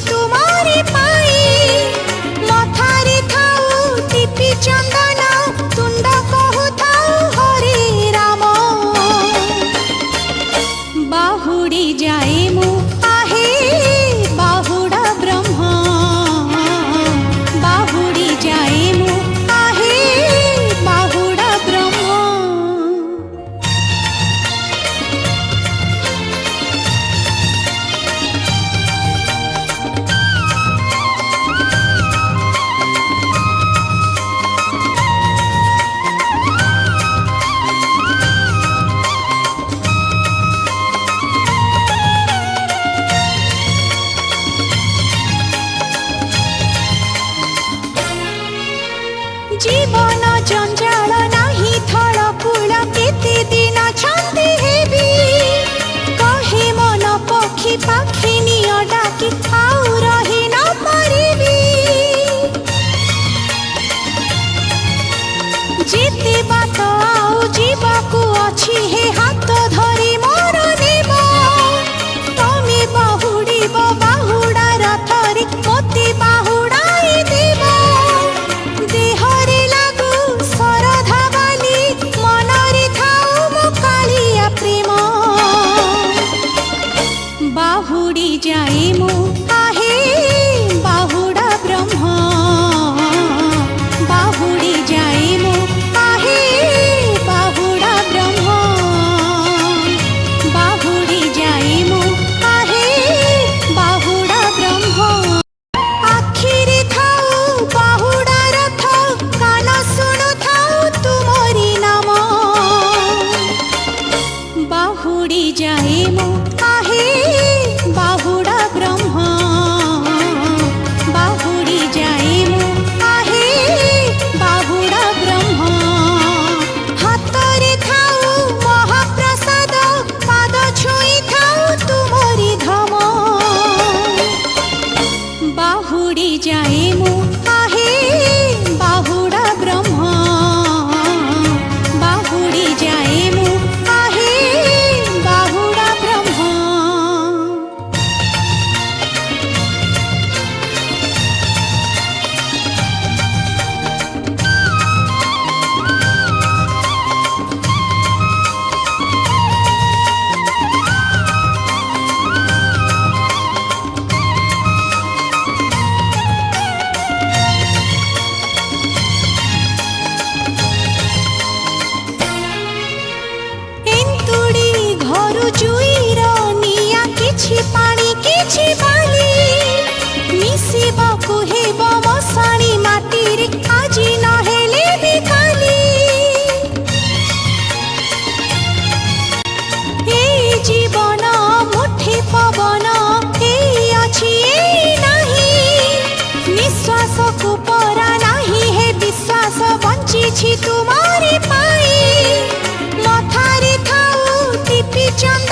तुम्हारी पाई मथारे थाऊ टीपी चंदन तुंड कहु थाऊ हरे राम बाहुड़ी जाए मु आहे बाहुड़ा ब्रह्म बाहुड़ी जाए मु आहे बाहुड़ा ब्रह्म जीवन जंजाल नाही थल कूल केते दिन छाती हेबी कहे मन पक्षी पाखी निय डाकी आउ रही न पारिबी जेते बात आउ जीवाकू अछि हे हाथ धरी मोर नेब तमे बाहुड़ीब बाहुड़ा रथरे मते बाहुड़ाई देब देहरे लागू सरधा बाली मनरे थाऊ मो कालिया प्रेम बाहुड़ी जाए मु आहे बाहुड़ा ब्रह्म बाहुड़ी जाए मु आहे बाहुड़ा ब्रह्म बाहुड़ी जाए मु आहे बाहुड़ा ब्रह्म आखिरे थाऊ बाहुड़ा रथ कान सुनु थाऊ तुमरी नाम बाहुड़ी जाए मु आहे बाहुड़ा ब्रह्म बाहुड़ी जाए मु आहे बाहुड़ा ब्रह्म हातरे थाऊ महाप्रसाद पाद छुई थाऊ तुमरी धाम बाहुड़ी जाए मु आहे बाहुड़ा ब्रह्म बाहुड़ी जाए मु आहे बाहुड़ा ब्रह्म एंतुड़ी घरु जुईर निया किछि पानी किछि बाली मिसिबकु हेब मशाणी माटीरे आजी नहेले भी काली ए जीवन मुठे पवन ए अछि ए नाही निश्वास को परा नाही हे विश्वास बंची छी तुम्हारी पाई मथारे थाऊ टीपी चंदन